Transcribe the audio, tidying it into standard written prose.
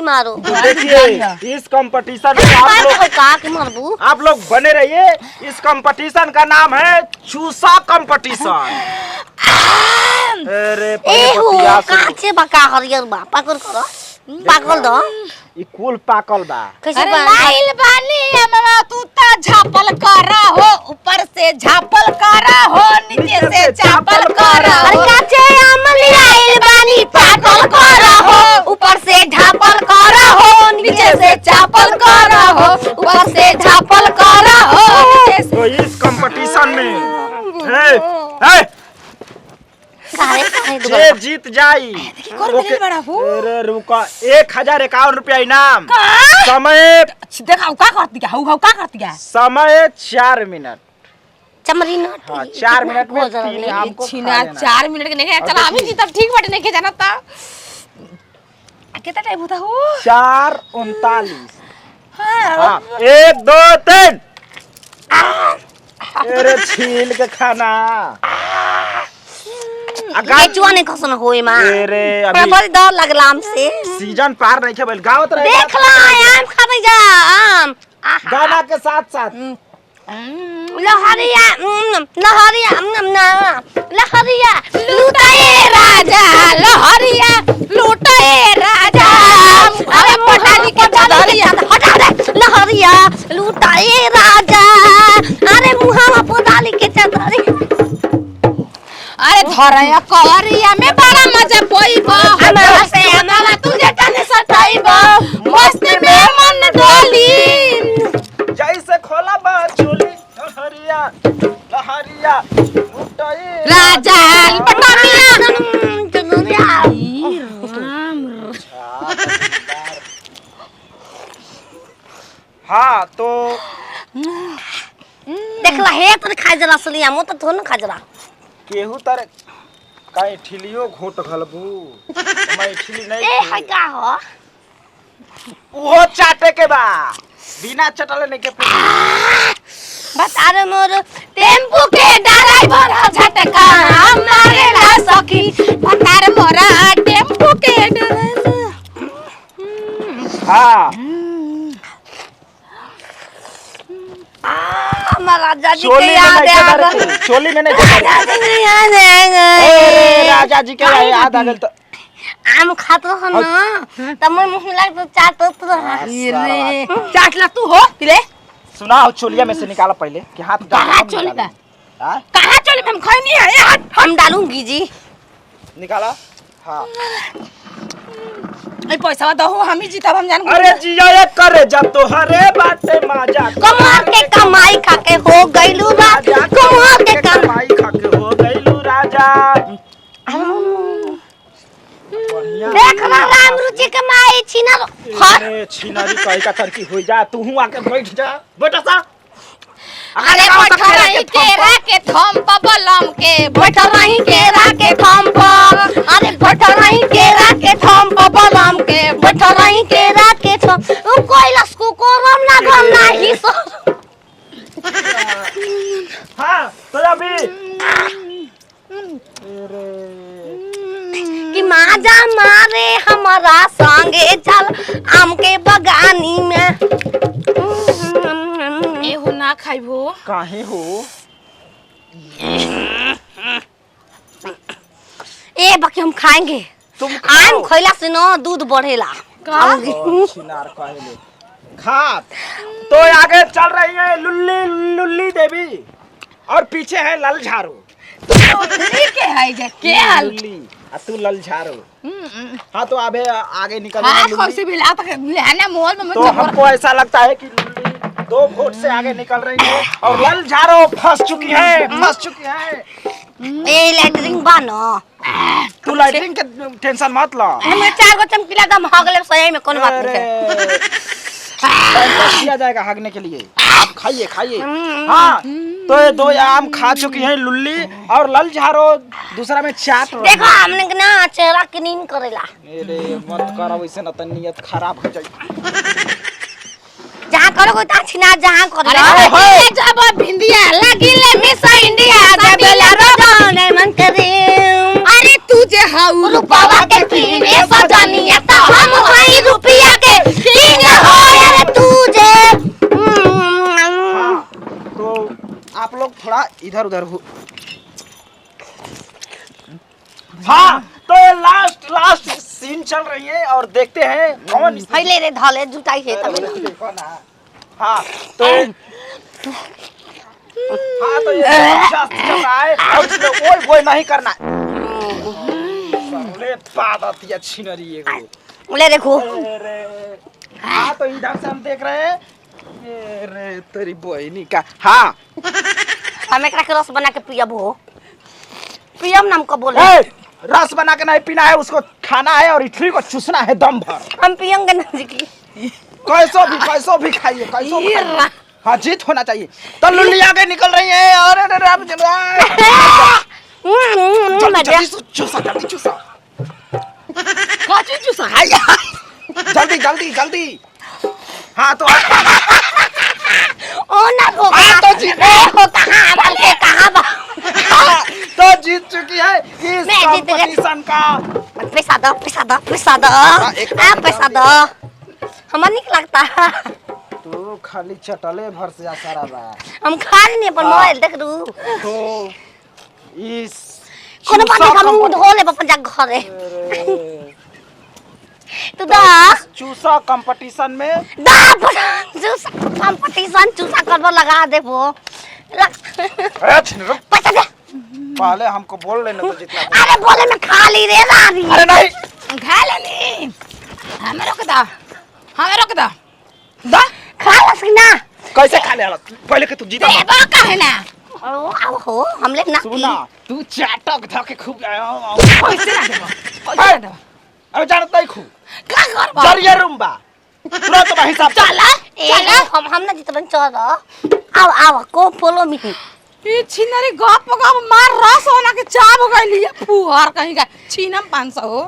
मारो। देखिए इस कंपटीशन में आप लोग बने रहिए। इस कंपटीशन का नाम है चूसा कंपटीशन। अरे काचे बका हरियर बा पाकल करो पाकल दो ई कुल पाकल बा। कैसे अरे लाइल बानी मामा तू ता झापल करा हो ऊपर से झापल करा हो नीचे से झापल करा हो। अरे काचे अमली आइल बानी पाकल करा हो ऊपर से झापल करा हो नीचे से झापल करा हो ऊपर से झापल करा हो। तो इस कंपटीशन में जे जीत जाई अरे रुका 1051 रुपया इनाम। समय देखा का करती है हाउ का करती है। समय 4 मिनट। चमरी ना हाँ 4 मिनट में 3 हमको छिना 4 मिनट के नहीं चला अभी जी तब ठीक बटे नहीं के जाना था कितना टाइम होता हो 4:39। हां 1 2 3 अरे छील के खाना केचुआ ने खसन होए मां। अरे अभी बड़ी डर लगला हमसे सीजन पार नहीं खेबल गावत रहे। देख ला आम खावे जा आम गाना के साथ साथ लहरिया लहरिया लहरिया लूटाए राजा लहरिया लूटाए राजा। अरे पटाली के लहरिया हटा दे लहरिया लूटाए राजा। अरे मुहावा पटाली के चदरी अरे धरया करिया में बड़ा मजा पोईबो हमारा से हमारा तुझे कने सताईबो मस्ती में मन डोली जैसे खोला बा चोली लहरिया लहरिया लुटाए राजा पटामिया हाँ तो देखला हे तो खाजरा सलिया मो तो थोन खाजरा केहू तर काई ठिलियो घोट घलबू मैं ठिली नहीं ए है का हो ओहो चाटे के बा बिना चटले नहीं के बता रे मोर टेम्पू के ड्राइवर झटका मारे ला सखी बता रे मोरा टेम्पू के ड्राइवर। हाँ महाराजा जी चोली के में याद नहीं आ के गए चोली में नहीं राजा जी के याद आ के गए राजा जी के याद आ गए तो आम खात रह ना तब मैं मुंह मिला तो चाटत रह रे चाटला तू हो तिले सुनाओ चोलिया में से निकाला पहले कि हाथ कहां चोली बा हां कहां चोली में हम खाई नहीं है हम डालूंगी जी निकाला। हाँ ए पैसा दो हम ही जीतब हम जान। अरे जिया ये करे जा तो हरे बाटे माजा कमार के कमाई खा के हो गइलू राजा कमार के कमाई खा के हो गइलू राजा। बढ़िया देख ना राम रुचि के माई छिना अरे छिनारी कहीं का तरकी हो जा तू हूं आके बैठ जा बेटा सा। अरे बैठ रही केरा के थम बलम के बैठ रही केरा के थम पर अरे बैठ रही केरा के थम पर बलम के बैठ रही केरा के थम कोइलस को कोरम ना गम नाही सो। हां तो अभी कि माजा मारे हमारा संगे चल आम के बगानी में ए हो ना खाइबो काहे हो ए बाकी हम खाएंगे तुम आम खइला से ना दूध बढ़ेला छिनार कहले खा। तो आगे चल रही है लुल्ली लुल्ली देवी और पीछे है लल झारू। के है जे के हाल लुल्ली आ तू लल झारू। हाँ तो अबे आगे निकल हां खुशी भी ला तक लेना मोल में तो हमको ऐसा लगता है कि लुल्ली 2 वोट से आगे निकल रही है और लल झारू फंस चुकी है। ए लैटरिंग बनो तू लाइटिंग के टेंशन मत लो। हमें 4 गो चमकीला दम हगले सही में कोई बात नहीं है। किया जाएगा हगने के लिए आप खाइए खाइए। हाँ तो ये 2 आम खा चुकी हैं लुल्ली और लल झारो दूसरा में चाट। देखो हमने ना चेहरा क्लीन करेला। अरे मत करो वैसे न त नियत खराब हो जाई। जहां करोगे ता छिना जहां करो। अरे जब भिंडिया लगिले मिस इंडिया बेला रोजाने मन करे। अरे तुझे हाउ रुपवा के पीने सजनिया ता हम भाई रुपया इधर उधर हो। हाँ तो ये लास्ट सीन चल रही है और देखते हैं कौन पहले रे धले जुटाई है तब देखो ना। हाँ तो ये शास्त्र चल रहा है और इसमें वो नहीं करना है। बात आती है छिनरी एगो। ले देखो हाँ तो इधर से हम देख रहे हैं ये रे तेरी बहनी का। हाँ हम एकरा के रस बना के पियब हो पियम नाम को बोले रस बना के नहीं पीना है उसको खाना है और इडली को चूसना है दम भर। हम पियेंगे ना जी कैसो भी खाइए कैसो भी खाइए। हाँ जीत होना चाहिए। तो लुल्ली आगे निकल रही है। अरे जल्दी चूसा जल्दी। हाँ तो ओ ना को तो जीत कहां बा तो जीत चुकी है इस कंपटीशन का। पैसा दो पैसा दो हमार निक लगता है। तू खाली चटले भर से सारा बा। हम खा नहीं पर मोबाइल देख दू तो इस कोनो बात हम मुंह धो ले अपन जा घरे तू दा चूसा कंपटीशन में दा चूसा कंपटीशन चूसा करबो लगा देबो पैसा दे पहले हमको बोल लेने तो जितना अरे बोले मैं खा ली रे रानी। अरे नहीं खा लेनी हमें रोक दा खा लसना कैसे खा ले हालत पहले के तू जीता देबो काहे ना ओ हो हम ले ना सुना तू चाटक धके खूब पैसे ना देबो अरे जानत नहीं खूब का करबो जरिए रूम्बा तुरंत हिसाब चला हम ना जितबन चल आओ को फॉलो मी ई छिनरी गप मार रस होना के चाब गइली फुहर कहीं का छीनम 500 हो